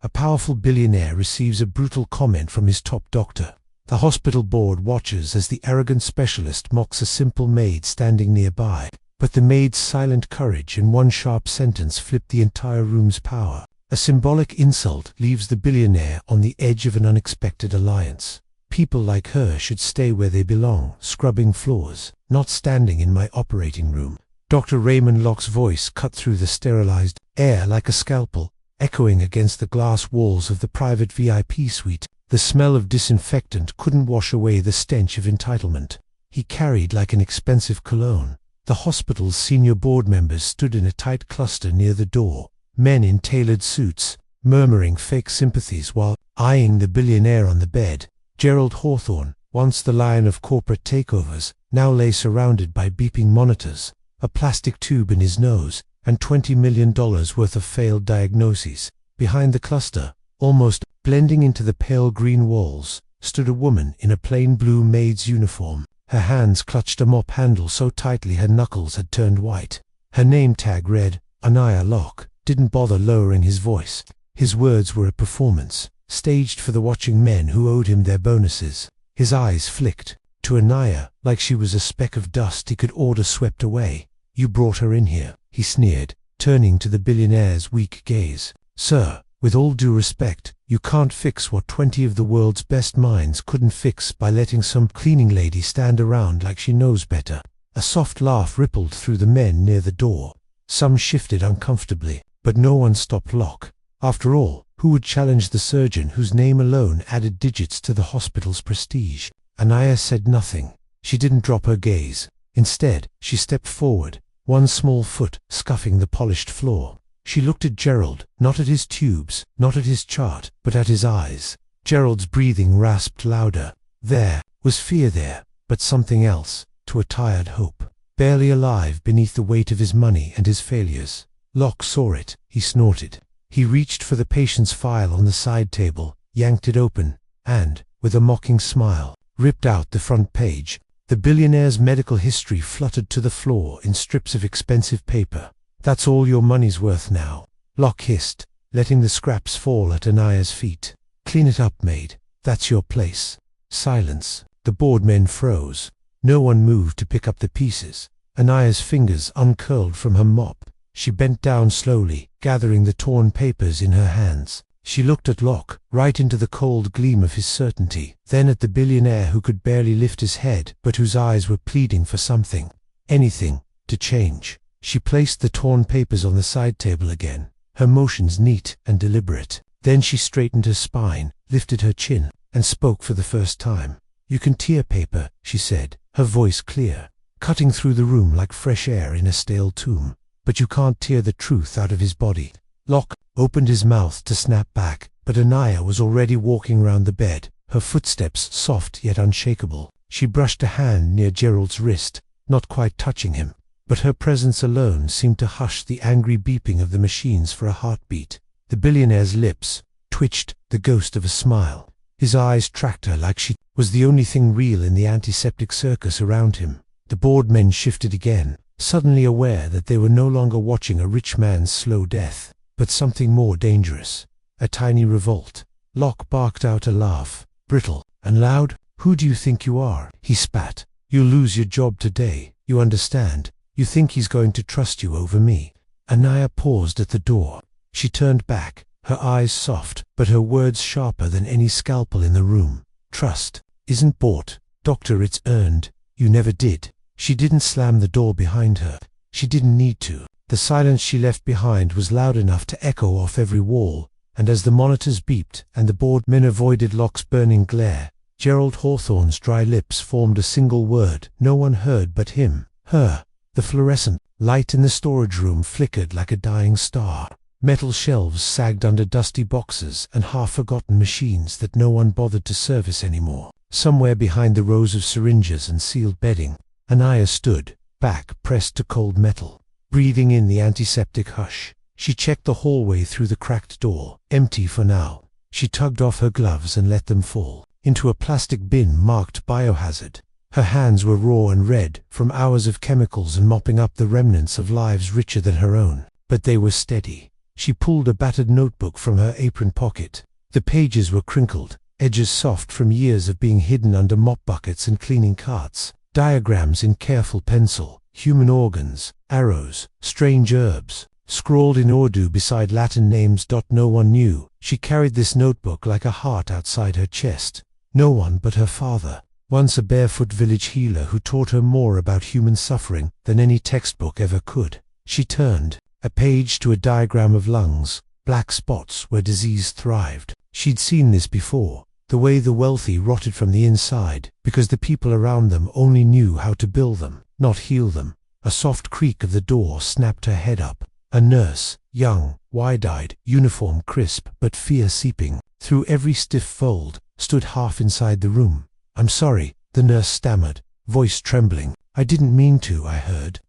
A powerful billionaire receives a brutal comment from his top doctor. The hospital board watches as the arrogant specialist mocks a simple maid standing nearby. But the maid's silent courage and one sharp sentence flip the entire room's power. A symbolic insult leaves the billionaire on the edge of an unexpected alliance. People like her should stay where they belong, scrubbing floors, not standing in my operating room. Dr. Raymond Locke's voice cut through the sterilized air like a scalpel, echoing against the glass walls of the private VIP suite. The smell of disinfectant couldn't wash away the stench of entitlement. He carried like an expensive cologne. The hospital's senior board members stood in a tight cluster near the door, men in tailored suits, murmuring fake sympathies while eyeing the billionaire on the bed. Gerald Hawthorne, once the lion of corporate takeovers, now lay surrounded by beeping monitors, a plastic tube in his nose, and $20 million worth of failed diagnoses. Behind the cluster, almost blending into the pale green walls, stood a woman in a plain blue maid's uniform. Her hands clutched a mop handle so tightly her knuckles had turned white. Her name tag read, Anaya Locke. Didn't bother lowering his voice. His words were a performance, staged for the watching men who owed him their bonuses. His eyes flicked. To Anaya, like she was a speck of dust he could order swept away. You brought her in here, he sneered, turning to the billionaire's weak gaze. Sir, with all due respect, you can't fix what 20 of the world's best minds couldn't fix by letting some cleaning lady stand around like she knows better. A soft laugh rippled through the men near the door. Some shifted uncomfortably, but no one stopped Locke. After all, who would challenge the surgeon whose name alone added digits to the hospital's prestige? Anaya said nothing. She didn't drop her gaze. Instead, she stepped forward, one small foot scuffing the polished floor. She looked at Gerald, not at his tubes, not at his chart, but at his eyes. Gerald's breathing rasped louder. There was fear there, but something else, to a tired hope. Barely alive beneath the weight of his money and his failures. Locke saw it. He snorted. He reached for the patient's file on the side table, yanked it open, and, with a mocking smile, ripped out the front page. The billionaire's medical history fluttered to the floor in strips of expensive paper. That's all your money's worth now, Locke hissed, letting the scraps fall at Anaya's feet. Clean it up, Maid. That's your place. Silence. The boardmen froze. No one moved to pick up the pieces. Anaya's fingers uncurled from her mop. She bent down slowly, gathering the torn papers in her hands. She looked at Locke, right into the cold gleam of his certainty, then at the billionaire who could barely lift his head but whose eyes were pleading for something. Anything, to change. She placed the torn papers on the side table again, her motions neat and deliberate. Then she straightened her spine, lifted her chin, and spoke for the first time. You can tear paper, she said, her voice clear, cutting through the room like fresh air in a stale tomb. But you can't tear the truth out of his body. Locke opened his mouth to snap back, but Anaya was already walking round the bed, her footsteps soft yet unshakable. She brushed a hand near Gerald's wrist, not quite touching him, but her presence alone seemed to hush the angry beeping of the machines for a heartbeat. The billionaire's lips twitched, the ghost of a smile. His eyes tracked her like she was the only thing real in the antiseptic circus around him. The boardmen shifted again, suddenly aware that they were no longer watching a rich man's slow death, but something more dangerous. A tiny revolt. Locke barked out a laugh, brittle and loud. Who do you think you are? He spat. You'll lose your job today, you understand? You think he's going to trust you over me? Anaya paused at the door. She turned back, her eyes soft, but her words sharper than any scalpel in the room. Trust isn't bought, doctor, it's earned. You never did. She didn't slam the door behind her. She didn't need to. The silence she left behind was loud enough to echo off every wall, and as the monitors beeped and the boardmen avoided Locke's burning glare, Gerald Hawthorne's dry lips formed a single word no one heard but him. Her. The fluorescent light in the storage room flickered like a dying star. Metal shelves sagged under dusty boxes and half-forgotten machines that no one bothered to service anymore. Somewhere behind the rows of syringes and sealed bedding, Anaya stood, back pressed to cold metal, breathing in the antiseptic hush. She checked the hallway through the cracked door, empty for now. She tugged off her gloves and let them fall into a plastic bin marked biohazard. Her hands were raw and red from hours of chemicals and mopping up the remnants of lives richer than her own, but they were steady. She pulled a battered notebook from her apron pocket. The pages were crinkled, edges soft from years of being hidden under mop buckets and cleaning carts. Diagrams in careful pencil, human organs, arrows, strange herbs, scrawled in Urdu beside Latin names. No one knew. She carried this notebook like a heart outside her chest. No one but her father, once a barefoot village healer who taught her more about human suffering than any textbook ever could. She turned a page to a diagram of lungs, black spots where disease thrived. She'd seen this before, the way the wealthy rotted from the inside, because the people around them only knew how to bill them, not heal them. A soft creak of the door snapped her head up. A nurse, young, wide-eyed, uniform crisp, but fear seeping through every stiff fold, stood half inside the room. "I'm sorry," the nurse stammered, voice trembling. "I didn't mean to, I heard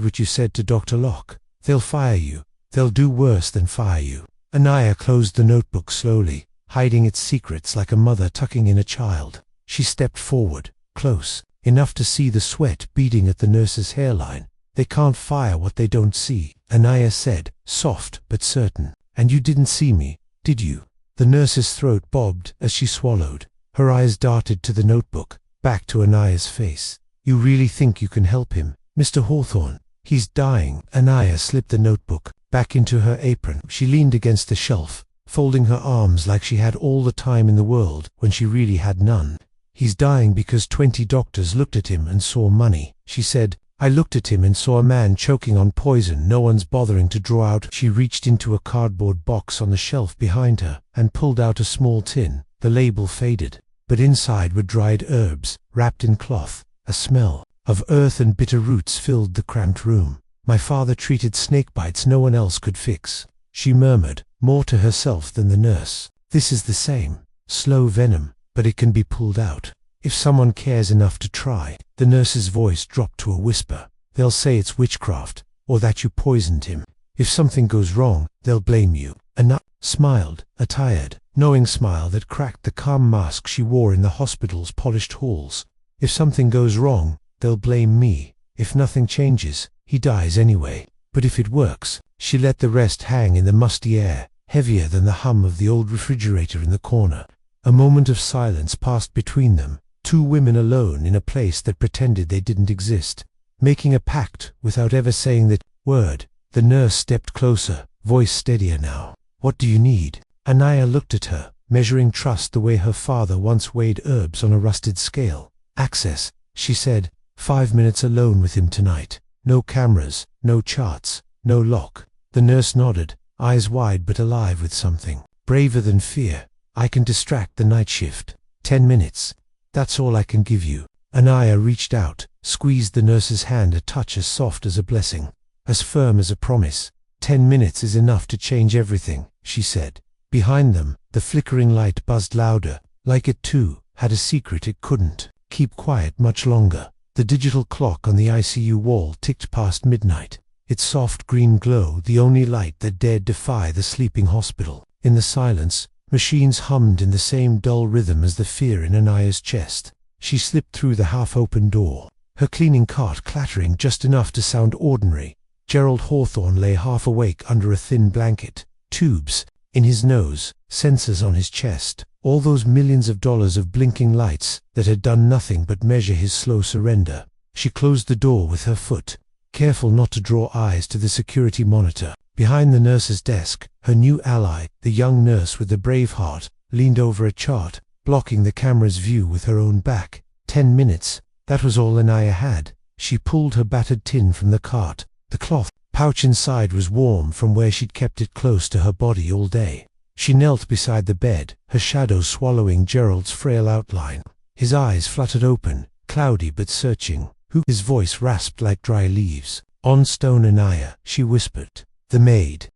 what you said to Dr. Locke. They'll fire you. They'll do worse than fire you." Anaya closed the notebook slowly, hiding its secrets like a mother tucking in a child. She stepped forward, close, enough to see the sweat beading at the nurse's hairline. "They can't fire what they don't see," Anaya said, soft but certain. "And you didn't see me, did you?" The nurse's throat bobbed as she swallowed. Her eyes darted to the notebook, back to Anaya's face. "You really think you can help him, Mr. Hawthorne? He's dying." Anaya slipped the notebook back into her apron. She leaned against the shelf, folding her arms like she had all the time in the world when she really had none. "He's dying because 20 doctors looked at him and saw money," she said. "I looked at him and saw a man choking on poison no one's bothering to draw out." She reached into a cardboard box on the shelf behind her and pulled out a small tin. The label faded, but inside were dried herbs, wrapped in cloth. A smell of earth and bitter roots filled the cramped room. "My father treated snake bites no one else could fix," she murmured, more to herself than the nurse. "This is the same. Slow venom, but it can be pulled out. If someone cares enough to try." The nurse's voice dropped to a whisper. "They'll say it's witchcraft, or that you poisoned him. If something goes wrong, they'll blame you." Anna smiled, a tired, knowing smile that cracked the calm mask she wore in the hospital's polished halls. "If something goes wrong, they'll blame me. If nothing changes, he dies anyway. But if it works..." She let the rest hang in the musty air, heavier than the hum of the old refrigerator in the corner. A moment of silence passed between them, two women alone in a place that pretended they didn't exist, making a pact without ever saying that word. The nurse stepped closer, voice steadier now. "What do you need?" Anaya looked at her, measuring trust the way her father once weighed herbs on a rusted scale. "Access," she said. 5 minutes alone with him tonight. No cameras, no charts, no lock." The nurse nodded, eyes wide but alive with something. "Braver than fear. I can distract the night shift. 10 minutes. That's all I can give you." Anaya reached out, squeezed the nurse's hand a touch as soft as a blessing, as firm as a promise. 10 minutes is enough to change everything," she said. Behind them, the flickering light buzzed louder, like it too had a secret it couldn't keep quiet much longer. The digital clock on the ICU wall ticked past midnight, its soft green glow the only light that dared defy the sleeping hospital. In the silence, machines hummed in the same dull rhythm as the fear in Anaya's chest. She slipped through the half-open door, her cleaning cart clattering just enough to sound ordinary. Gerald Hawthorne lay half awake under a thin blanket, tubes in his nose, sensors on his chest, all those millions of dollars of blinking lights that had done nothing but measure his slow surrender. She closed the door with her foot, careful not to draw eyes to the security monitor. Behind the nurse's desk, her new ally, the young nurse with the brave heart, leaned over a chart, blocking the camera's view with her own back. 10 minutes, that was all Anaya had. She pulled her battered tin from the cart. The cloth pouch inside was warm from where she'd kept it close to her body all day. She knelt beside the bed, her shadow swallowing Gerald's frail outline. His eyes fluttered open, cloudy but searching. "Who?" His voice rasped like dry leaves. "On stone, Anaya," she whispered. "The maid."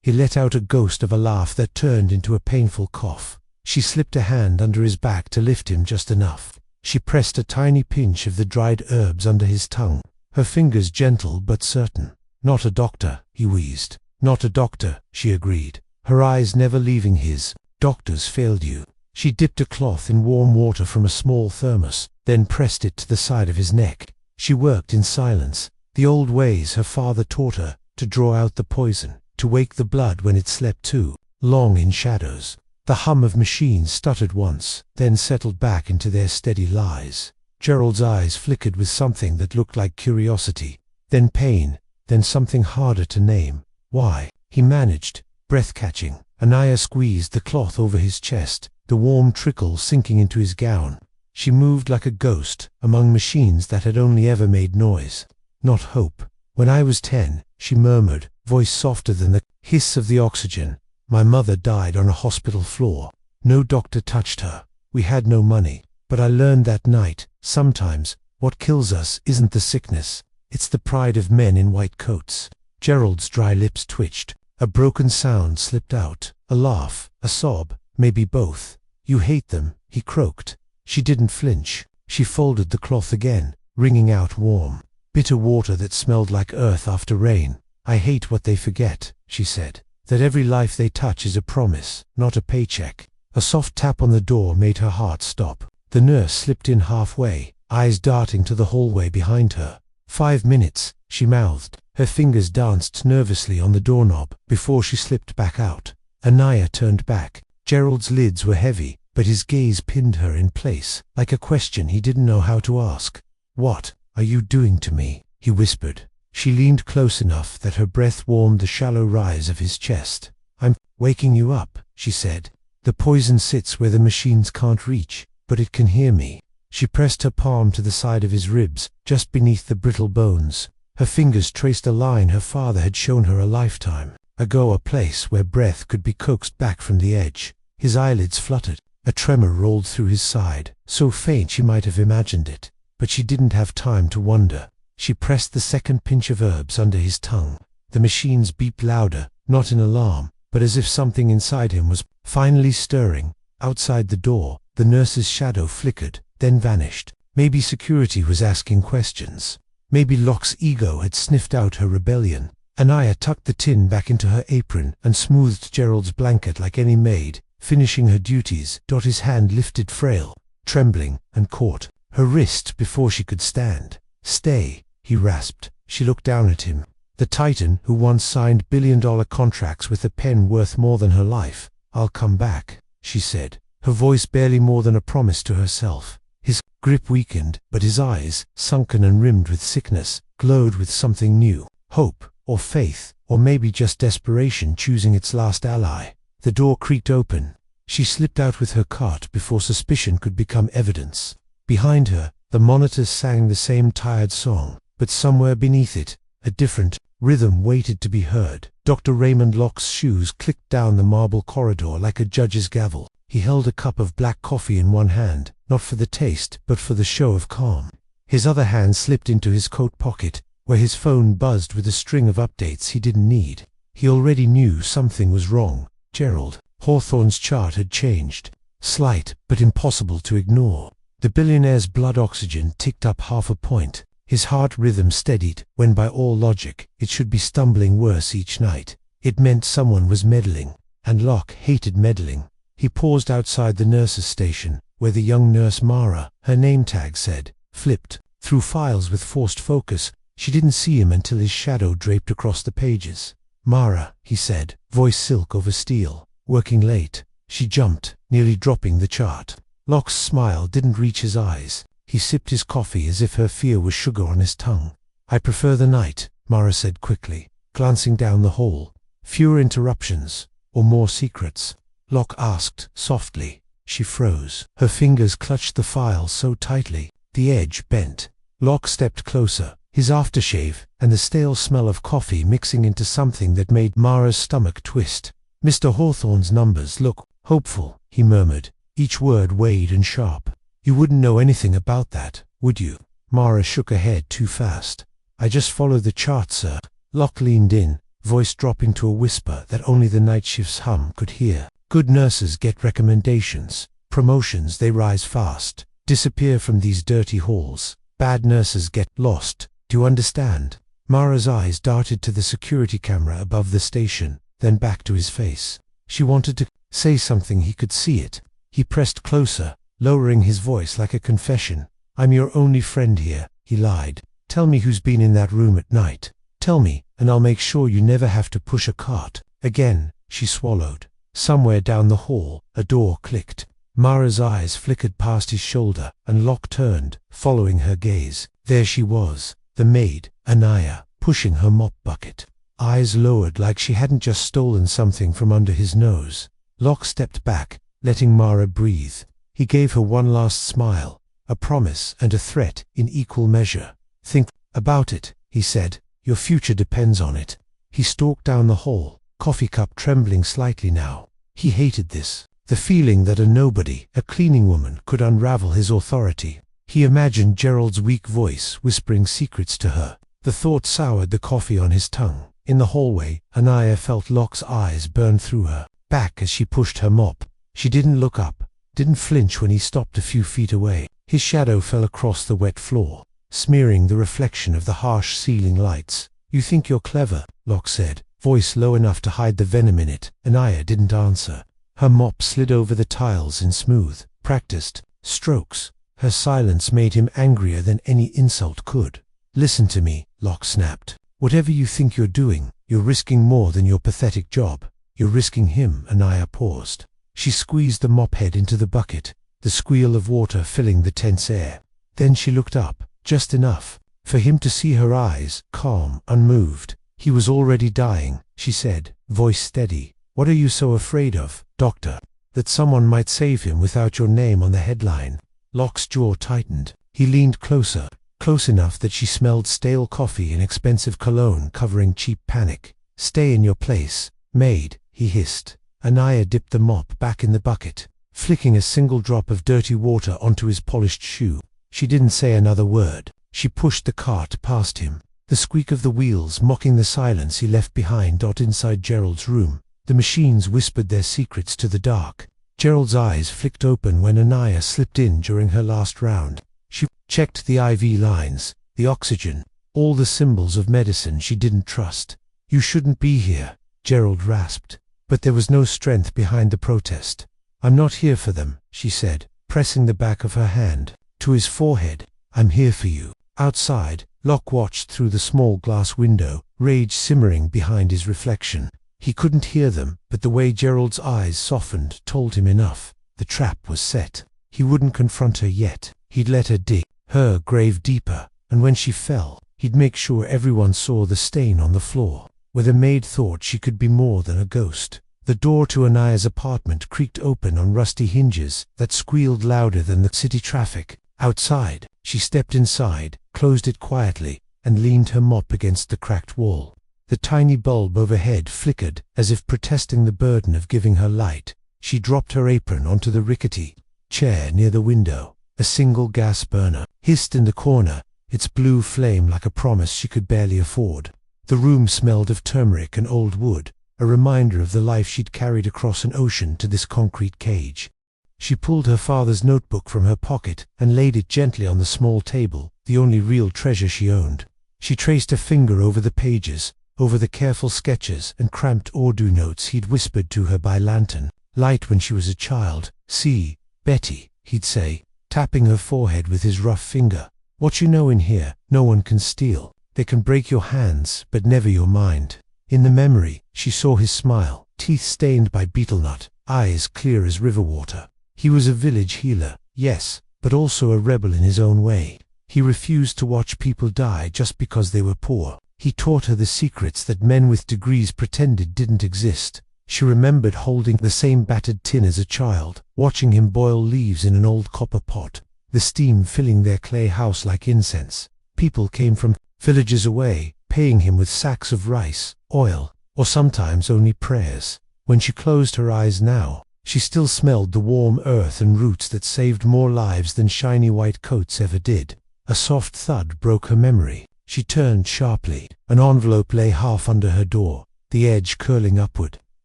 He let out a ghost of a laugh that turned into a painful cough. She slipped a hand under his back to lift him just enough. She pressed a tiny pinch of the dried herbs under his tongue, her fingers gentle but certain. "Not a doctor," he wheezed. "Not a doctor," she agreed, her eyes never leaving his. "Doctors failed you." She dipped a cloth in warm water from a small thermos, then pressed it to the side of his neck. She worked in silence, the old ways her father taught her, to draw out the poison, to wake the blood when it slept too long in shadows. The hum of machines stuttered once, then settled back into their steady lies. Gerald's eyes flickered with something that looked like curiosity, then pain, then something harder to name. Why? He managed, breath-catching. Anaya squeezed the cloth over his chest, the warm trickle sinking into his gown. She moved like a ghost, among machines that had only ever made noise. Not hope. When I was 10, she murmured, voice softer than the hiss of the oxygen. My mother died on a hospital floor. No doctor touched her. We had no money. But I learned that night, sometimes, what kills us isn't the sickness. It's the pride of men in white coats. Gerald's dry lips twitched. A broken sound slipped out. A laugh, a sob, maybe both. You hate them, he croaked. She didn't flinch. She folded the cloth again, wringing out warm, bitter water that smelled like earth after rain. I hate what they forget, she said. That every life they touch is a promise, not a paycheck. A soft tap on the door made her heart stop. The nurse slipped in halfway, eyes darting to the hallway behind her. 5 minutes, she mouthed. Her fingers danced nervously on the doorknob before she slipped back out. Anaya turned back. Gerald's lids were heavy, but his gaze pinned her in place, like a question he didn't know how to ask. What are you doing to me? He whispered. She leaned close enough that her breath warmed the shallow rise of his chest. I'm waking you up, she said. The poison sits where the machines can't reach, but it can hear me. She pressed her palm to the side of his ribs, just beneath the brittle bones. Her fingers traced a line her father had shown her a lifetime ago, a place where breath could be coaxed back from the edge. His eyelids fluttered. A tremor rolled through his side, so faint she might have imagined it. But she didn't have time to wonder. She pressed the second pinch of herbs under his tongue. The machines beeped louder, not in alarm, but as if something inside him was finally stirring. Outside the door, the nurse's shadow flickered, then vanished. Maybe security was asking questions. Maybe Locke's ego had sniffed out her rebellion. Anaya tucked the tin back into her apron and smoothed Gerald's blanket like any maid, finishing her duties. His hand lifted frail, trembling, and caught her wrist before she could stand. Stay, he rasped. She looked down at him. The titan who once signed billion-dollar contracts with a pen worth more than her life. I'll come back, she said, her voice barely more than a promise to herself. His grip weakened, but his eyes, sunken and rimmed with sickness, glowed with something new. Hope, or faith, or maybe just desperation choosing its last ally. The door creaked open. She slipped out with her cart before suspicion could become evidence. Behind her, the monitors sang the same tired song, but somewhere beneath it, a different rhythm waited to be heard. Dr. Raymond Locke's shoes clicked down the marble corridor like a judge's gavel. He held a cup of black coffee in one hand, not for the taste, but for the show of calm. His other hand slipped into his coat pocket, where his phone buzzed with a string of updates he didn't need. He already knew something was wrong. Gerald Hawthorne's chart had changed. Slight, but impossible to ignore. The billionaire's blood oxygen ticked up 0.5 point. His heart rhythm steadied, when by all logic, it should be stumbling worse each night. It meant someone was meddling, and Locke hated meddling. He paused outside the nurse's station, where the young nurse Mara, her name tag said, flipped through files with forced focus. She didn't see him until his shadow draped across the pages. Mara, he said, voice silk over steel. Working late. She jumped, nearly dropping the chart. Locke's smile didn't reach his eyes. He sipped his coffee as if her fear was sugar on his tongue. I prefer the night, Mara said quickly, glancing down the hall. Fewer interruptions, or more secrets? Locke asked, softly. She froze. Her fingers clutched the file so tightly, the edge bent. Locke stepped closer, his aftershave and the stale smell of coffee mixing into something that made Mara's stomach twist. Mr. Hawthorne's numbers look hopeful, he murmured, each word weighed and sharp. You wouldn't know anything about that, would you? Mara shook her head too fast. I just follow the chart, sir. Locke leaned in, voice dropping to a whisper that only the night shift's hum could hear. Good nurses get recommendations. Promotions, they rise fast, disappear from these dirty halls. Bad nurses get lost. Do you understand? Mara's eyes darted to the security camera above the station, then back to his face. She wanted to say something, he could see it. He pressed closer, lowering his voice like a confession. I'm your only friend here, he lied. Tell me who's been in that room at night. Tell me, and I'll make sure you never have to push a cart again." She swallowed. Somewhere down the hall, a door clicked. Mara's eyes flickered past his shoulder, and Locke turned, following her gaze. There she was, the maid, Anaya, pushing her mop bucket. Eyes lowered like she hadn't just stolen something from under his nose. Locke stepped back, letting Mara breathe. He gave her one last smile, a promise and a threat in equal measure. "Think about it," he said. "Your future depends on it." He stalked down the hall, coffee cup trembling slightly now. He hated this. The feeling that a nobody, a cleaning woman, could unravel his authority. He imagined Gerald's weak voice whispering secrets to her. The thought soured the coffee on his tongue. In the hallway, Anaya felt Locke's eyes burn through her back as she pushed her mop. She didn't look up, didn't flinch when he stopped a few feet away. His shadow fell across the wet floor, smearing the reflection of the harsh ceiling lights. "You think you're clever," Locke said, voice low enough to hide the venom in it. Anaya didn't answer. Her mop slid over the tiles in smooth, practiced strokes. Her silence made him angrier than any insult could. "Listen to me," Locke snapped. "Whatever you think you're doing, you're risking more than your pathetic job. You're risking him." Anaya paused. She squeezed the mop head into the bucket, the squeal of water filling the tense air. Then she looked up, just enough for him to see her eyes, calm, unmoved. "He was already dying," she said, voice steady. "What are you so afraid of, doctor? That someone might save him without your name on the headline?" Locke's jaw tightened. He leaned closer, close enough that she smelled stale coffee and expensive cologne covering cheap panic. "Stay in your place, Maid," he hissed. Anaya dipped the mop back in the bucket, flicking a single drop of dirty water onto his polished shoe. She didn't say another word. She pushed the cart past him, the squeak of the wheels mocking the silence he left behind. Inside Gerald's room, the machines whispered their secrets to the dark. Gerald's eyes flicked open when Anaya slipped in during her last round. She checked the IV lines, the oxygen, all the symbols of medicine she didn't trust. "You shouldn't be here," Gerald rasped. But there was no strength behind the protest. "I'm not here for them," she said, pressing the back of her hand to his forehead. "I'm here for you." Outside, Locke watched through the small glass window, rage simmering behind his reflection. He couldn't hear them, but the way Gerald's eyes softened told him enough. The trap was set. He wouldn't confront her yet. He'd let her dig her grave deeper, and when she fell, he'd make sure everyone saw the stain on the floor, where the maid thought she could be more than a ghost. The door to Anaya's apartment creaked open on rusty hinges that squealed louder than the city traffic. Outside, she stepped inside, closed it quietly, and leaned her mop against the cracked wall. The tiny bulb overhead flickered, as if protesting the burden of giving her light. She dropped her apron onto the rickety chair near the window. A single gas burner hissed in the corner, its blue flame like a promise she could barely afford. The room smelled of turmeric and old wood, a reminder of the life she'd carried across an ocean to this concrete cage. She pulled her father's notebook from her pocket and laid it gently on the small table, the only real treasure she owned. She traced a finger over the pages, over the careful sketches and cramped Urdu notes he'd whispered to her by lantern light when she was a child. "See, Betty," he'd say, tapping her forehead with his rough finger. "What you know in here, no one can steal. They can break your hands, but never your mind." In the memory, she saw his smile, teeth stained by betel nut, eyes clear as river water. He was a village healer, yes, but also a rebel in his own way. He refused to watch people die just because they were poor. He taught her the secrets that men with degrees pretended didn't exist. She remembered holding the same battered tin as a child, watching him boil leaves in an old copper pot, the steam filling their clay house like incense. People came from villages away, paying him with sacks of rice, oil, or sometimes only prayers. When she closed her eyes now, she still smelled the warm earth and roots that saved more lives than shiny white coats ever did. A soft thud broke her memory. She turned sharply. An envelope lay half under her door, the edge curling upward.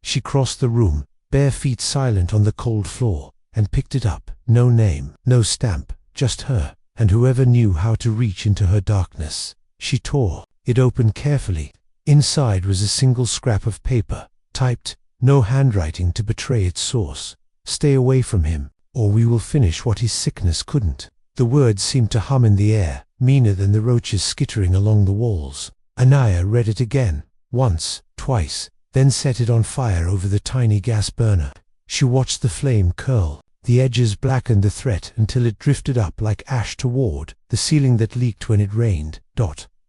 She crossed the room, bare feet silent on the cold floor, and picked it up. No name, no stamp, just her, and whoever knew how to reach into her darkness. She tore it open carefully. Inside was a single scrap of paper, typed, no handwriting to betray its source. "Stay away from him, or we will finish what his sickness couldn't." The words seemed to hum in the air, meaner than the roaches skittering along the walls. Anaya read it again, once, twice, then set it on fire over the tiny gas burner. She watched the flame curl. The edges blackened the threat until it drifted up like ash toward the ceiling that leaked when it rained.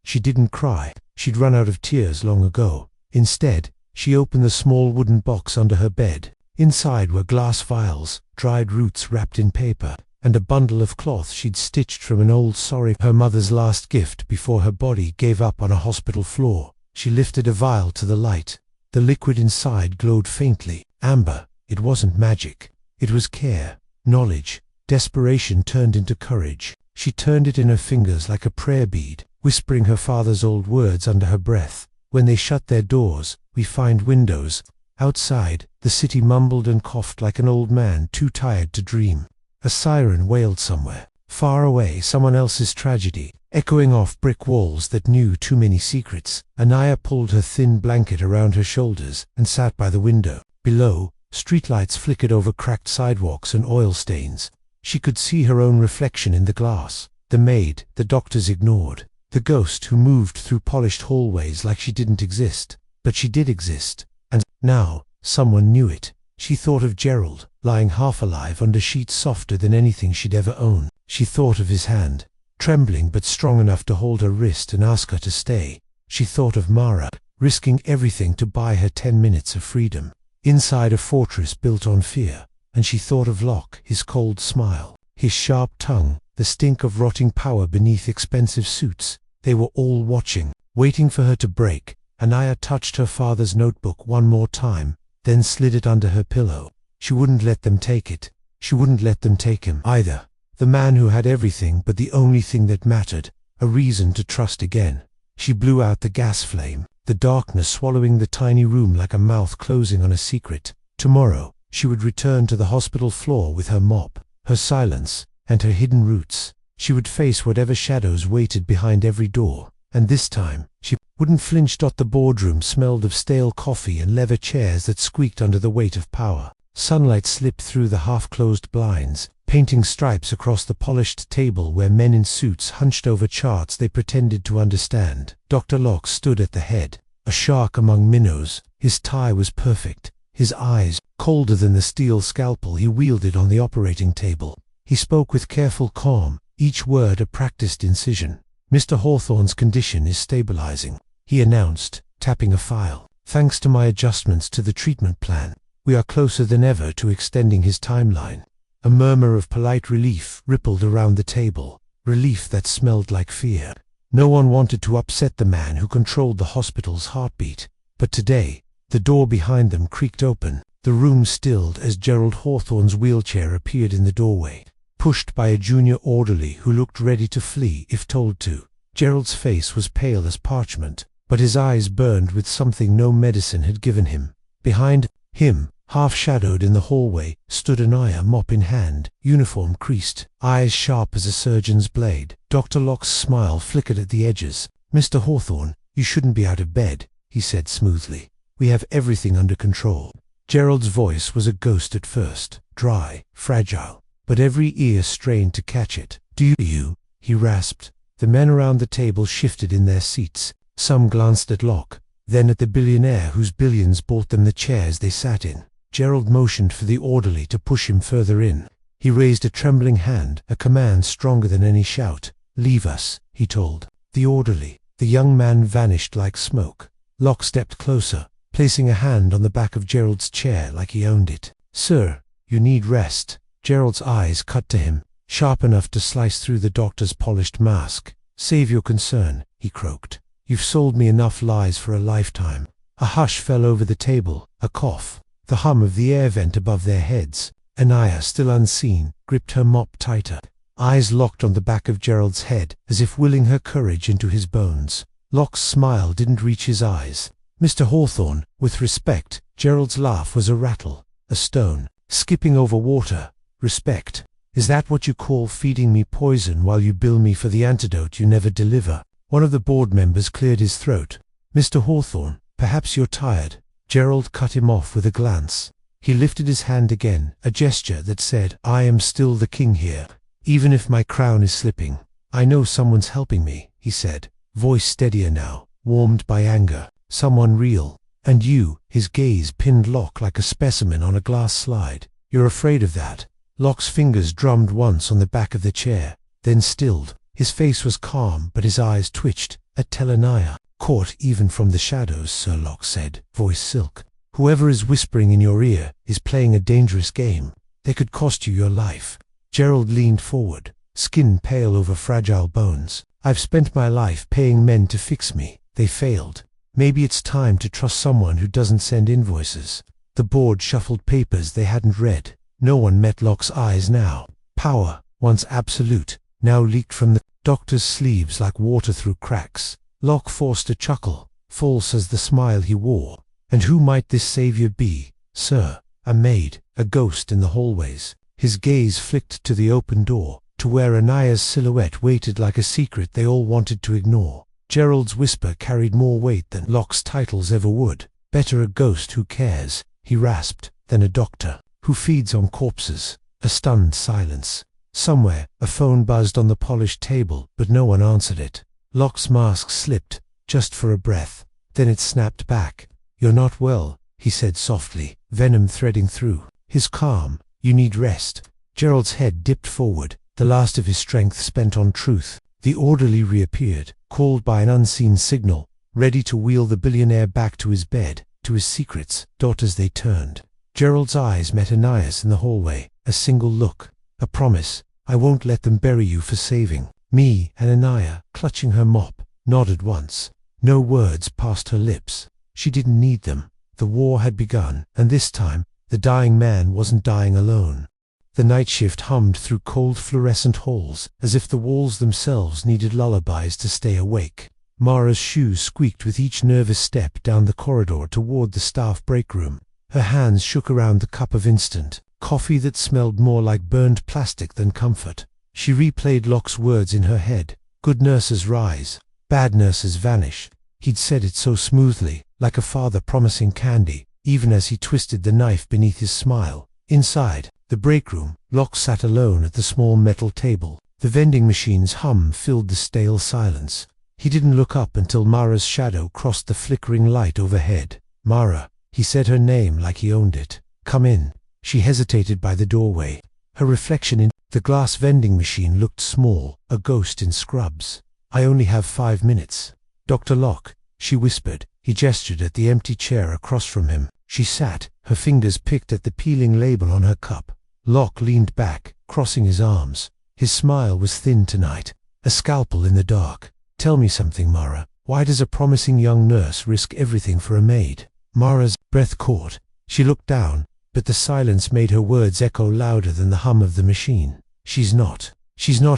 She didn't cry. She'd run out of tears long ago. Instead, she opened the small wooden box under her bed. Inside were glass vials, dried roots wrapped in paper, and a bundle of cloth she'd stitched from an old sari, her mother's last gift before her body gave up on a hospital floor. She lifted a vial to the light. The liquid inside glowed faintly. Amber. It wasn't magic. It was care, knowledge. Desperation turned into courage. She turned it in her fingers like a prayer bead, whispering her father's old words under her breath. When they shut their doors, we find windows. Outside, the city mumbled and coughed like an old man too tired to dream. A siren wailed somewhere, far away, someone else's tragedy, echoing off brick walls that knew too many secrets. Anaya pulled her thin blanket around her shoulders and sat by the window. Below, streetlights flickered over cracked sidewalks and oil stains. She could see her own reflection in the glass. The maid the doctors ignored. The ghost who moved through polished hallways like she didn't exist. But she did exist. And now, someone knew it. She thought of Gerald, lying half alive under sheets softer than anything she'd ever owned. She thought of his hand, trembling but strong enough to hold her wrist and ask her to stay. She thought of Mara, risking everything to buy her 10 minutes of freedom. Inside a fortress built on fear. And she thought of Locke, his cold smile, his sharp tongue, the stink of rotting power beneath expensive suits. They were all watching, waiting for her to break. Anaya touched her father's notebook one more time, then slid it under her pillow. She wouldn't let them take it. She wouldn't let them take him either. The man who had everything but the only thing that mattered, a reason to trust again. She blew out the gas flame, the darkness swallowing the tiny room like a mouth closing on a secret. Tomorrow, she would return to the hospital floor with her mop, her silence, and her hidden roots. She would face whatever shadows waited behind every door. And this time, she wouldn't flinch. The boardroom smelled of stale coffee and leather chairs that squeaked under the weight of power. Sunlight slipped through the half-closed blinds, painting stripes across the polished table where men in suits hunched over charts they pretended to understand. Dr. Locke stood at the head, a shark among minnows. His tie was perfect, his eyes colder than the steel scalpel he wielded on the operating table. He spoke with careful calm, each word a practiced incision. "Mr. Hawthorne's condition is stabilizing," he announced, tapping a file. "Thanks to my adjustments to the treatment plan, we are closer than ever to extending his timeline." A murmur of polite relief rippled around the table, relief that smelled like fear. No one wanted to upset the man who controlled the hospital's heartbeat. But today, the door behind them creaked open. The room stilled as Gerald Hawthorne's wheelchair appeared in the doorway, pushed by a junior orderly who looked ready to flee if told to. Gerald's face was pale as parchment, but his eyes burned with something no medicine had given him. Behind him, half-shadowed in the hallway, stood Anaya, mop in hand, uniform creased, eyes sharp as a surgeon's blade. Dr. Locke's smile flickered at the edges. "Mr. Hawthorne, you shouldn't be out of bed," he said smoothly. "We have everything under control." Gerald's voice was a ghost at first, dry, fragile, but every ear strained to catch it. "Do you?" he rasped. The men around the table shifted in their seats. Some glanced at Locke, then at the billionaire whose billions bought them the chairs they sat in. Gerald motioned for the orderly to push him further in. He raised a trembling hand, a command stronger than any shout. "Leave us," he told the orderly. The young man vanished like smoke. Locke stepped closer, placing a hand on the back of Gerald's chair like he owned it. "Sir, you need rest." Gerald's eyes cut to him, sharp enough to slice through the doctor's polished mask. "Save your concern," he croaked. "You've sold me enough lies for a lifetime." A hush fell over the table, a cough, the hum of the air vent above their heads. Anaya, still unseen, gripped her mop tighter, eyes locked on the back of Gerald's head, as if willing her courage into his bones. Locke's smile didn't reach his eyes. "Mr. Hawthorne, with respect." Gerald's laugh was a rattle, a stone, skipping over water. "Respect? Is that what you call feeding me poison while you bill me for the antidote you never deliver?" One of the board members cleared his throat. "Mr. Hawthorne, perhaps you're tired." Gerald cut him off with a glance. He lifted his hand again, a gesture that said, "I am still the king here, even if my crown is slipping." "I know someone's helping me," he said, voice steadier now. warmed by anger, someone real. And you, his gaze pinned Locke like a specimen on a glass slide. You're afraid of that. Locke's fingers drummed once on the back of the chair, then stilled. His face was calm, but his eyes twitched. Tell Anaya. Caught even from the shadows, Sir Locke said, voice silk. Whoever is whispering in your ear is playing a dangerous game. They could cost you your life. Gerald leaned forward, skin pale over fragile bones. I've spent my life paying men to fix me. They failed. Maybe it's time to trust someone who doesn't send invoices. The board shuffled papers they hadn't read. No one met Locke's eyes now. Power, once absolute, now leaked from the doctor's sleeves like water through cracks. Locke forced a chuckle, false as the smile he wore. And who might this savior be, sir? A maid, a ghost in the hallways. His gaze flicked to the open door, to where Anaya's silhouette waited like a secret they all wanted to ignore. Gerald's whisper carried more weight than Locke's titles ever would. Better a ghost who cares, he rasped, than a doctor who feeds on corpses. A stunned silence. Somewhere, a phone buzzed on the polished table, but no one answered it. Locke's mask slipped, just for a breath. Then it snapped back. You're not well, he said softly, venom threading through his calm. You need rest. Gerald's head dipped forward, the last of his strength spent on truth. The orderly reappeared, called by an unseen signal, ready to wheel the billionaire back to his bed, to his secrets. As they turned, Gerald's eyes met Anaya's in the hallway. A single look, a promise. I won't let them bury you for saving me. And Anaya, clutching her mop, nodded once. No words passed her lips. She didn't need them. The war had begun, and this time, the dying man wasn't dying alone. The night shift hummed through cold fluorescent halls, as if the walls themselves needed lullabies to stay awake. Mara's shoes squeaked with each nervous step down the corridor toward the staff break room. Her hands shook around the cup of instant coffee that smelled more like burned plastic than comfort. She replayed Locke's words in her head. Good nurses rise, bad nurses vanish. He'd said it so smoothly, like a father promising candy, even as he twisted the knife beneath his smile. Inside the break room, Locke sat alone at the small metal table. The vending machine's hum filled the stale silence. He didn't look up until Mara's shadow crossed the flickering light overhead. Mara, he said her name like he owned it. Come in. She hesitated by the doorway. Her reflection in the glass vending machine looked small, a ghost in scrubs. I only have 5 minutes. Dr. Locke, she whispered. He gestured at the empty chair across from him. She sat, her fingers picked at the peeling label on her cup. Locke leaned back, crossing his arms. His smile was thin tonight, a scalpel in the dark. Tell me something, Mara. Why does a promising young nurse risk everything for a maid? Mara's breath caught. She looked down, but the silence made her words echo louder than the hum of the machine. She's not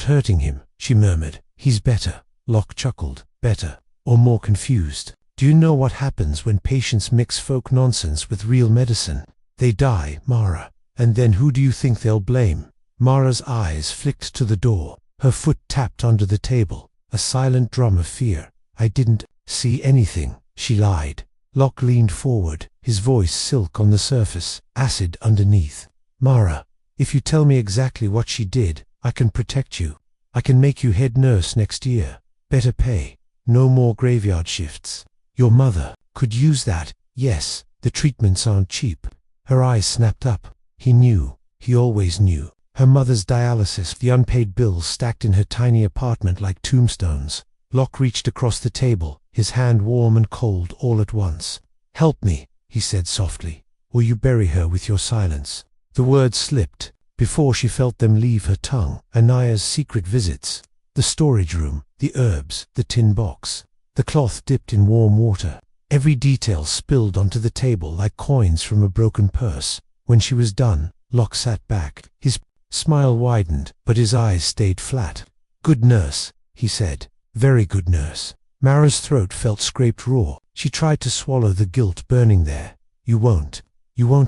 hurting him, she murmured. He's better. Locke chuckled. Better, or more confused. Do you know what happens when patients mix folk nonsense with real medicine? They die, Mara. And then who do you think they'll blame? Mara's eyes flicked to the door. Her foot tapped under the table, a silent drum of fear. I didn't see anything, she lied. Locke leaned forward, his voice silk on the surface, acid underneath. Mara, if you tell me exactly what she did, I can protect you. I can make you head nurse next year. Better pay. No more graveyard shifts. Your mother could use that. Yes, the treatments aren't cheap. Her eyes snapped up. He knew. He always knew. Her mother's dialysis, the unpaid bills stacked in her tiny apartment like tombstones. Locke reached across the table, his hand warm and cold all at once. Help me, he said softly, or you bury her with your silence. The words slipped, before she felt them leave her tongue. Anaya's secret visits. The storage room, the herbs, the tin box. The cloth dipped in warm water. Every detail spilled onto the table like coins from a broken purse. When she was done, Locke sat back. His smile widened, but his eyes stayed flat. Good nurse, he said. Very good nurse. Mara's throat felt scraped raw. She tried to swallow the guilt burning there. You won't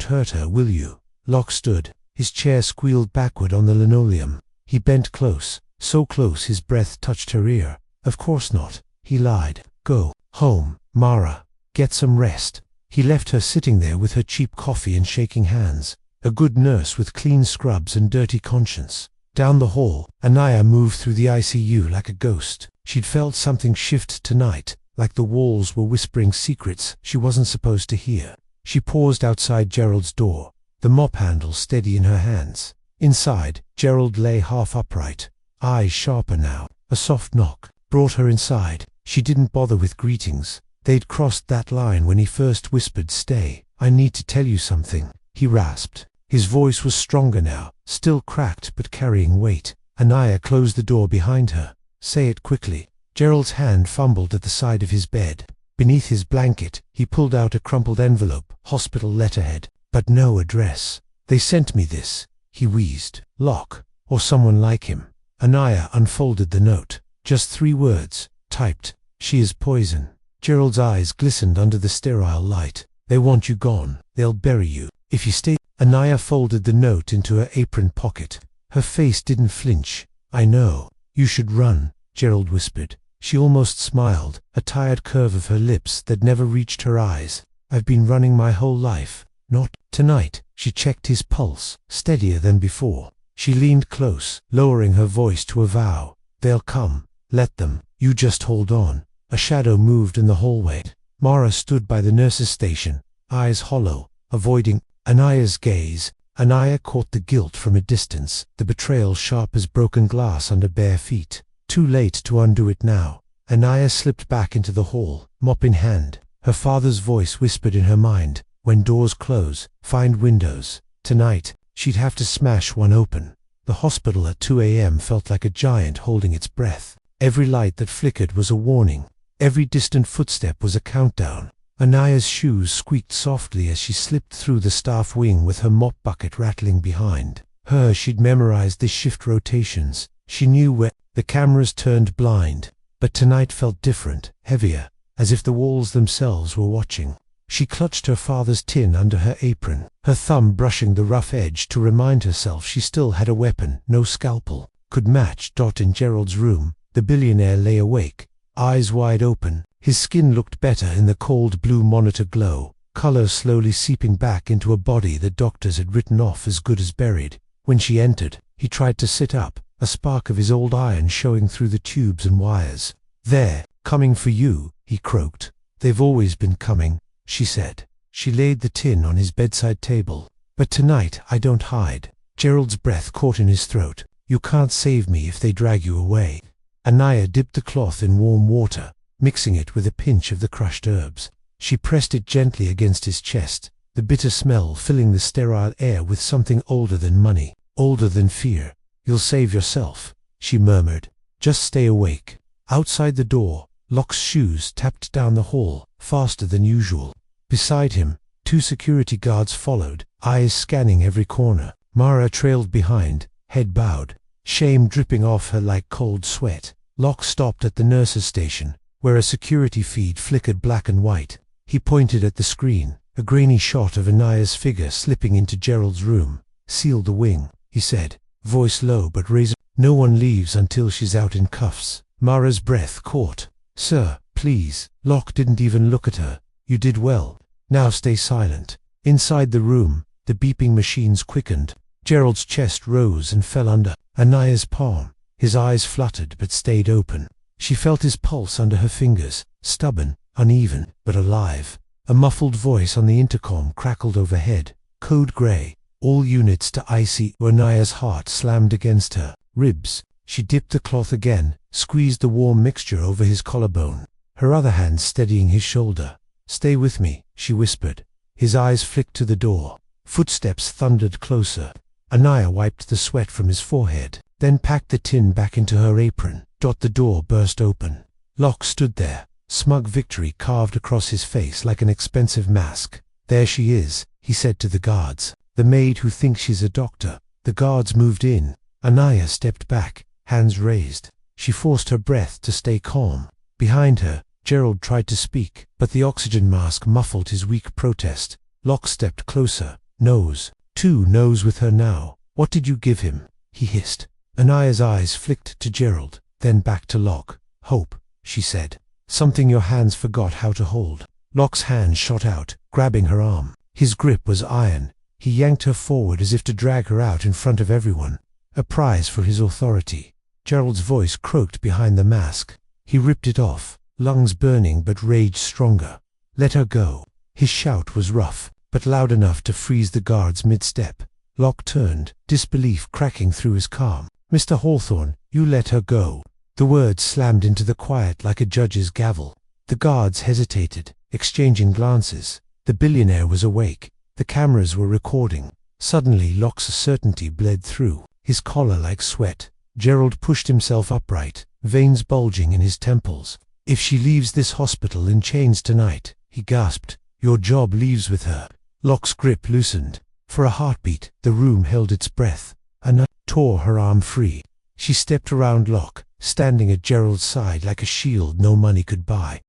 hurt her, will you? Locke stood. His chair squealed backward on the linoleum. He bent close, so close his breath touched her ear. Of course not, he lied. Go home, Mara. Get some rest. He left her sitting there with her cheap coffee and shaking hands. A good nurse with clean scrubs and dirty conscience. Down the hall, Anaya moved through the ICU like a ghost. She'd felt something shift tonight, like the walls were whispering secrets she wasn't supposed to hear. She paused outside Gerald's door, the mop handle steady in her hands. Inside, Gerald lay half upright, eyes sharper now. A soft knock brought her inside. She didn't bother with greetings. They'd crossed that line when he first whispered, "Stay, I need to tell you something," he rasped. His voice was stronger now, still cracked but carrying weight. Anaya closed the door behind her. "Say it quickly." Gerald's hand fumbled at the side of his bed. Beneath his blanket, he pulled out a crumpled envelope, hospital letterhead, but no address. "They sent me this," he wheezed. "Locke, or someone like him." Anaya unfolded the note. Just 3 words, typed, "She is poison." Gerald's eyes glistened under the sterile light. "They want you gone. They'll bury you if you stay." Anaya folded the note into her apron pocket. Her face didn't flinch. "I know. You should run," Gerald whispered. She almost smiled, a tired curve of her lips that never reached her eyes. "I've been running my whole life. Not tonight." She checked his pulse, steadier than before. She leaned close, lowering her voice to a vow. "They'll come. Let them. You just hold on." A shadow moved in the hallway. Mara stood by the nurse's station, eyes hollow, avoiding Anaya's gaze. Anaya caught the guilt from a distance, the betrayal sharp as broken glass under bare feet. Too late to undo it now. Anaya slipped back into the hall, mop in hand. Her father's voice whispered in her mind, "When doors close, find windows." Tonight, she'd have to smash one open. The hospital at 2 a.m. felt like a giant holding its breath. Every light that flickered was a warning. Every distant footstep was a countdown. Anaya's shoes squeaked softly as she slipped through the staff wing with her mop bucket rattling behind her. She'd memorized the shift rotations. She knew where the cameras turned blind. But tonight felt different, heavier, as if the walls themselves were watching. She clutched her father's tin under her apron, her thumb brushing the rough edge to remind herself she still had a weapon. No scalpel could match. In Gerald's room, the billionaire lay awake, eyes wide open. His skin looked better in the cold blue monitor glow, color slowly seeping back into a body the doctors had written off as good as buried. When she entered, he tried to sit up, a spark of his old iron showing through the tubes and wires. "They're coming for you," he croaked. "They've always been coming," she said. She laid the tin on his bedside table. "But tonight I don't hide." Gerald's breath caught in his throat. "You can't save me if they drag you away." Anaya dipped the cloth in warm water, mixing it with a pinch of the crushed herbs. She pressed it gently against his chest, the bitter smell filling the sterile air with something older than money, older than fear. "You'll save yourself," she murmured. "Just stay awake." Outside the door, Locke's shoes tapped down the hall, faster than usual. Beside him, 2 security guards followed, eyes scanning every corner. Mara trailed behind, head bowed, shame dripping off her like cold sweat. Locke stopped at the nurse's station, where a security feed flickered black and white. He pointed at the screen, a grainy shot of Anaya's figure slipping into Gerald's room. "Seal the wing," he said, voice low but razor. "No one leaves until she's out in cuffs." Mara's breath caught. "Sir, please." Locke didn't even look at her. "You did well. Now stay silent." Inside the room, the beeping machines quickened. Gerald's chest rose and fell under Anaya's palm. His eyes fluttered but stayed open. She felt his pulse under her fingers, stubborn, uneven, but alive. A muffled voice on the intercom crackled overhead. "Code Grey. All units to IC." Anaya's heart slammed against her ribs. She dipped the cloth again, squeezed the warm mixture over his collarbone, her other hand steadying his shoulder. "Stay with me," she whispered. His eyes flicked to the door. Footsteps thundered closer. Anaya wiped the sweat from his forehead, then packed the tin back into her apron. The door burst open. Locke stood there, smug victory carved across his face like an expensive mask. "There she is," he said to the guards. "The maid who thinks she's a doctor." The guards moved in. Anaya stepped back, hands raised. She forced her breath to stay calm. Behind her, Gerald tried to speak, but the oxygen mask muffled his weak protest. Locke stepped closer. "Nose." 2 knows with her now. "What did you give him?" he hissed. Anaya's eyes flicked to Gerald, then back to Locke. "Hope," she said. "Something your hands forgot how to hold." Locke's hand shot out, grabbing her arm. His grip was iron. He yanked her forward as if to drag her out in front of everyone. A prize for his authority. Gerald's voice croaked behind the mask. He ripped it off. lungs burning but rage stronger. "Let her go." His shout was rough, but loud enough to freeze the guards mid-step. Locke turned, disbelief cracking through his calm. "Mr. Hawthorne, you let her go." The words slammed into the quiet like a judge's gavel. The guards hesitated, exchanging glances. The billionaire was awake. The cameras were recording. Suddenly Locke's certainty bled through, his collar like sweat. Gerald pushed himself upright, veins bulging in his temples. "If she leaves this hospital in chains tonight," he gasped, "your job leaves with her." Locke's grip loosened. For a heartbeat, the room held its breath. A nut tore her arm free. She stepped around Locke, standing at Gerald's side like a shield no money could buy.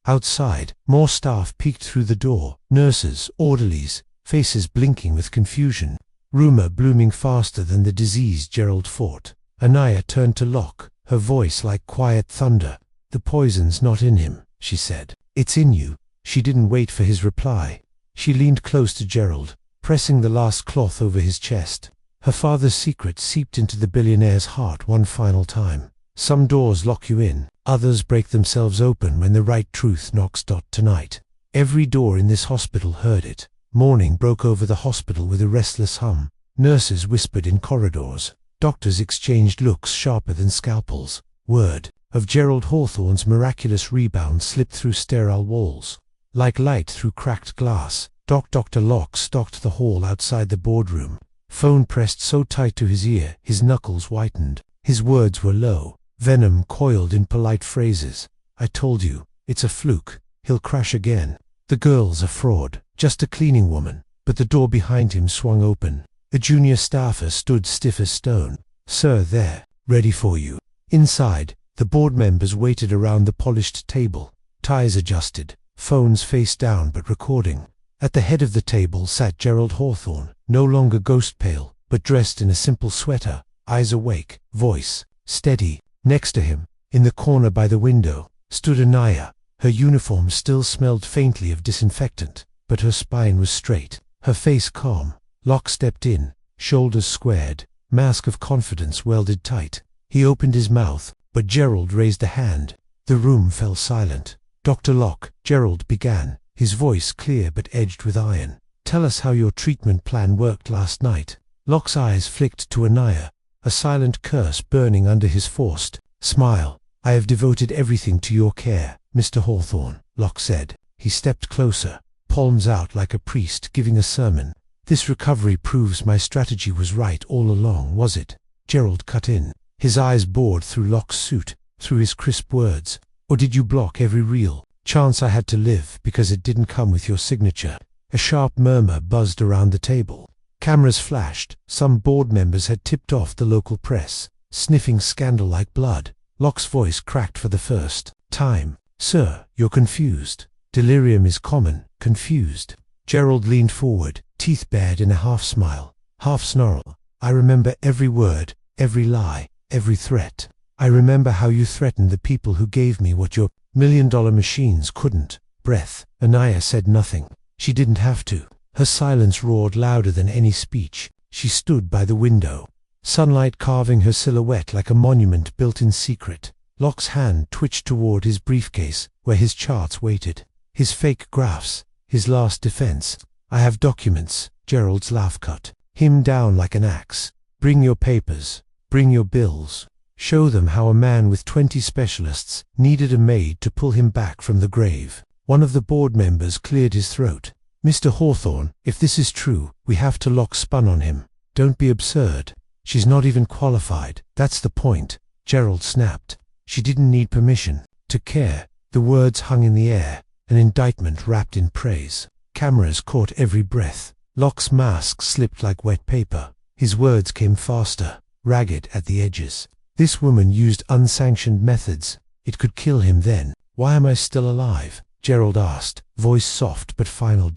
Outside, more staff peeked through the door, nurses, orderlies, faces blinking with confusion. Rumor blooming faster than the disease Gerald fought. Anaya turned to Locke, her voice like quiet thunder. "The poison's not in him," she said. "It's in you." She didn't wait for his reply. She leaned close to Gerald, pressing the last cloth over his chest. Her father's secret seeped into the billionaire's heart one final time. Some doors lock you in, others break themselves open when the right truth knocks. Tonight, every door in this hospital heard it. Morning broke over the hospital with a restless hum. Nurses whispered in corridors. Doctors exchanged looks sharper than scalpels. Word of Gerald Hawthorne's miraculous rebound slipped through sterile walls. Like light through cracked glass, Dr. Locke stalked the hall outside the boardroom. Phone pressed so tight to his ear, his knuckles whitened. His words were low, venom coiled in polite phrases. "I told you, it's a fluke. He'll crash again. The girl's a fraud, just a cleaning woman." But the door behind him swung open. A junior staffer stood stiff as stone. "Sir, there, ready for you." Inside, the board members waited around the polished table, ties adjusted, phones face down but recording. At the head of the table sat Gerald Hawthorne, no longer ghost pale, but dressed in a simple sweater, eyes awake, voice steady. Next to him, in the corner by the window, stood Anaya. Her uniform still smelled faintly of disinfectant, but her spine was straight, her face calm. Locke stepped in, shoulders squared, mask of confidence welded tight. He opened his mouth, but Gerald raised a hand. The room fell silent. "Dr. Locke," Gerald began, his voice clear but edged with iron. "Tell us how your treatment plan worked last night." Locke's eyes flicked to Anaya, a silent curse burning under his forced smile. "I have devoted everything to your care, Mr. Hawthorne," Locke said. He stepped closer, palms out like a priest giving a sermon. "This recovery proves my strategy was right all along, was it?" Gerald cut in. His eyes bored through Locke's suit, through his crisp words. "Or did you block every real chance I had to live because it didn't come with your signature?" A sharp murmur buzzed around the table. Cameras flashed. Some board members had tipped off the local press, sniffing scandal like blood. Locke's voice cracked for the first time. "Sir, you're confused. Delirium is common. Confused." Gerald leaned forward, teeth bared in a half-smile, half-snarl. "I remember every word, every lie, every threat. I remember how you threatened the people who gave me what your million-dollar machines couldn't." Breath. Anaya said nothing. She didn't have to. Her silence roared louder than any speech. She stood by the window, sunlight carving her silhouette like a monument built in secret. Locke's hand twitched toward his briefcase, where his charts waited. His fake graphs, his last defense. "I have documents." Gerald's laugh cut him down like an axe. "Bring your papers. Bring your bills. Show them how a man with 20 specialists needed a maid to pull him back from the grave." One of the board members cleared his throat. "Mr. Hawthorne, if this is true, we have to lock spun on him." "Don't be absurd. She's not even qualified. That's the point," Gerald snapped. "She didn't need permission to care." The words hung in the air, an indictment wrapped in praise. Cameras caught every breath. Locke's mask slipped like wet paper. His words came faster, ragged at the edges. "This woman used unsanctioned methods. It could kill him then." "Why am I still alive?" Gerald asked, voice soft but final.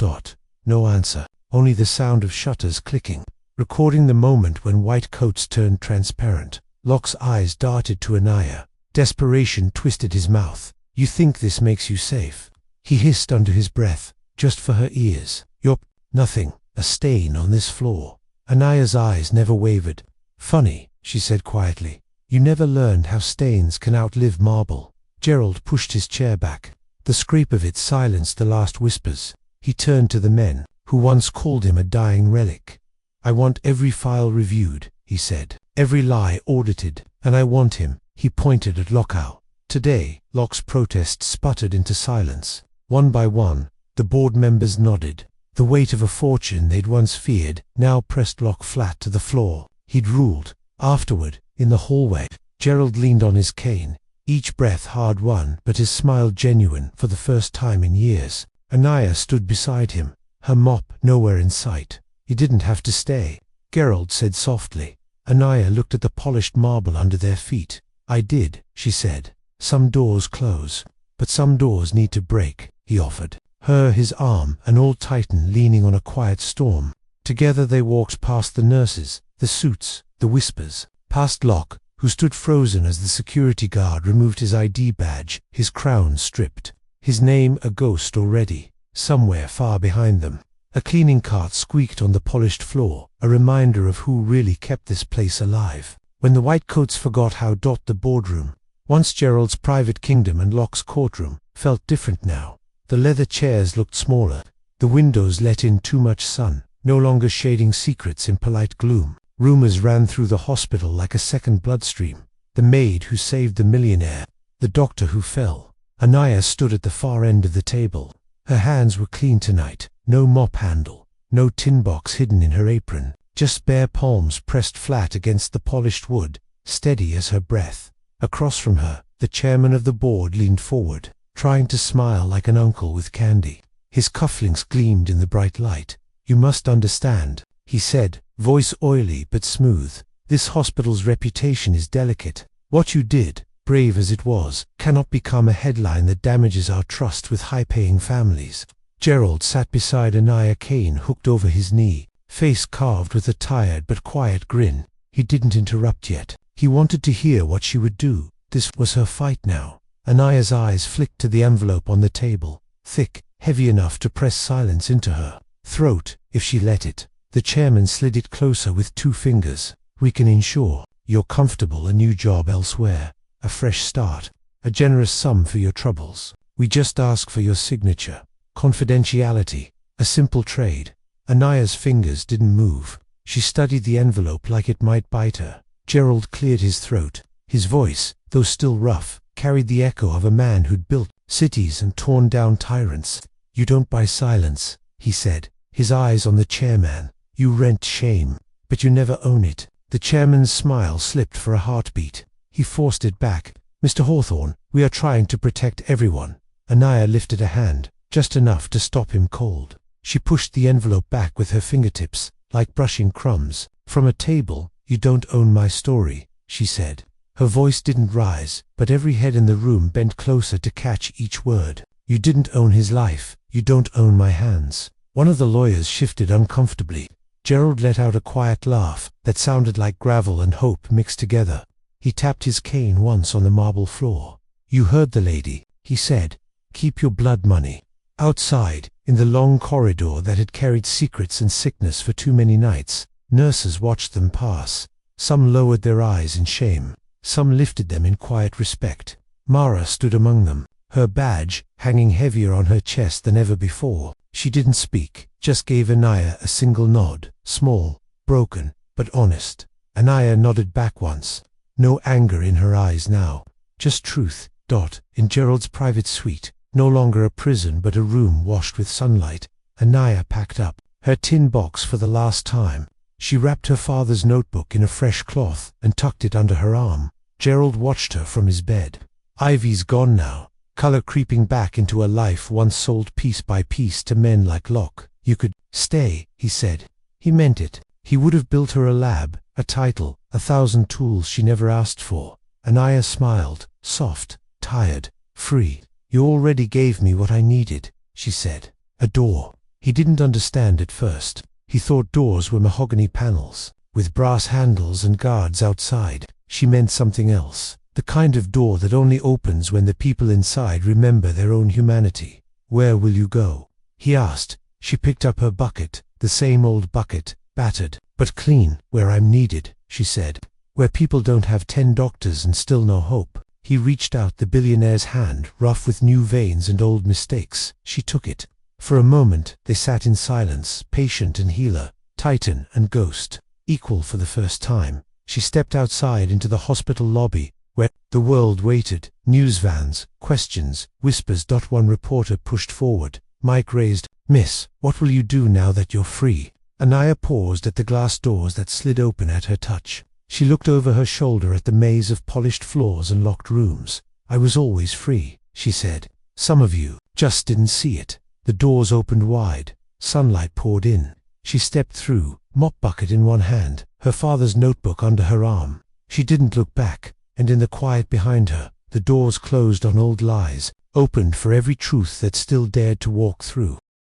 No answer, only the sound of shutters clicking, recording the moment when white coats turned transparent. Locke's eyes darted to Anaya. Desperation twisted his mouth. "You think this makes you safe?" He hissed under his breath, just for her ears. "You're nothing, a stain on this floor." Anaya's eyes never wavered. "Funny," she said quietly. "You never learned how stains can outlive marble." Gerald pushed his chair back. The scrape of it silenced the last whispers. He turned to the men, who once called him a dying relic. "I want every file reviewed," he said. "Every lie audited. And I want him." He pointed at Lockow. Today, Locke's protests sputtered into silence. One by one, the board members nodded. The weight of a fortune they'd once feared now pressed Locke flat to the floor. He'd ruled. Afterward, in the hallway, Gerald leaned on his cane, each breath hard-won, but his smile genuine for the first time in years. Anaya stood beside him, her mop nowhere in sight. "You didn't have to stay," Gerald said softly. Anaya looked at the polished marble under their feet. "I did," she said. "Some doors close, but some doors need to break," he offered. Her his arm, an old titan leaning on a quiet storm. Together they walked past the nurses, the suits, the whispers, past Locke, who stood frozen as the security guard removed his ID badge, his crown stripped. His name a ghost already, somewhere far behind them. A cleaning cart squeaked on the polished floor, a reminder of who really kept this place alive. When the whitecoats forgot how the boardroom, once Gerald's private kingdom and Locke's courtroom, felt different now. The leather chairs looked smaller. The windows let in too much sun, no longer shading secrets in polite gloom. Rumors ran through the hospital like a second bloodstream. The maid who saved the millionaire, the doctor who fell. Anaya stood at the far end of the table. Her hands were clean tonight, no mop handle, no tin box hidden in her apron, just bare palms pressed flat against the polished wood, steady as her breath. Across from her, the chairman of the board leaned forward, trying to smile like an uncle with candy. His cufflinks gleamed in the bright light. "You must understand," he said, voice oily but smooth. "This hospital's reputation is delicate. What you did, brave as it was, cannot become a headline that damages our trust with high-paying families." Gerald sat beside Anaya, cane hooked over his knee, face carved with a tired but quiet grin. He didn't interrupt yet. He wanted to hear what she would do. This was her fight now. Anaya's eyes flicked to the envelope on the table, thick, heavy enough to press silence into her throat if she let it. The chairman slid it closer with 2 fingers. "We can ensure you're comfortable, a new job elsewhere, a fresh start, a generous sum for your troubles. We just ask for your signature. Confidentiality, a simple trade." Anaya's fingers didn't move. She studied the envelope like it might bite her. Gerald cleared his throat. His voice, though still rough, carried the echo of a man who'd built cities and torn down tyrants. "You don't buy silence," he said, his eyes on the chairman. "You rent shame, but you never own it." The chairman's smile slipped for a heartbeat. He forced it back. "Mr. Hawthorne, we are trying to protect everyone." Anaya lifted a hand, just enough to stop him cold. She pushed the envelope back with her fingertips, like brushing crumbs. "From a table, you don't own my story," she said. Her voice didn't rise, but every head in the room bent closer to catch each word. "You didn't own his life. You don't own my hands." One of the lawyers shifted uncomfortably. Gerald let out a quiet laugh that sounded like gravel and hope mixed together. He tapped his cane once on the marble floor. "You heard the lady," he said. "Keep your blood money." Outside, in the long corridor that had carried secrets and sickness for too many nights, nurses watched them pass. Some lowered their eyes in shame. Some lifted them in quiet respect. Mara stood among them, her badge hanging heavier on her chest than ever before. She didn't speak, just gave Anaya a single nod, small, broken, but honest. Anaya nodded back once. No anger in her eyes now, just truth. In Gerald's private suite, no longer a prison but a room washed with sunlight, Anaya packed up her tin box for the last time. She wrapped her father's notebook in a fresh cloth and tucked it under her arm. Gerald watched her from his bed. Ivy's gone now, color creeping back into a life once sold piece by piece to men like Locke. "You could stay," he said. He meant it. He would have built her a lab, a title, 1,000 tools she never asked for. Anaya smiled, soft, tired, free. "You already gave me what I needed," she said. A door. He didn't understand at first. He thought doors were mahogany panels, with brass handles and guards outside. She meant something else. The kind of door that only opens when the people inside remember their own humanity. "Where will you go?" he asked. She picked up her bucket, the same old bucket, battered, but clean. "Where I'm needed," she said. "Where people don't have 10 doctors and still no hope." He reached out the billionaire's hand, rough with new veins and old mistakes. She took it. For a moment, they sat in silence, patient and healer, titan and ghost, equal for the first time. She stepped outside into the hospital lobby, where the world waited. News vans, questions, whispers. One reporter pushed forward. Mic raised. "Miss, what will you do now that you're free?" Anaya paused at the glass doors that slid open at her touch. She looked over her shoulder at the maze of polished floors and locked rooms. "I was always free," she said. "Some of you just didn't see it." The doors opened wide. Sunlight poured in. She stepped through, mop bucket in one hand, her father's notebook under her arm. She didn't look back, and in the quiet behind her, the doors closed on old lies, opened for every truth that still dared to walk through.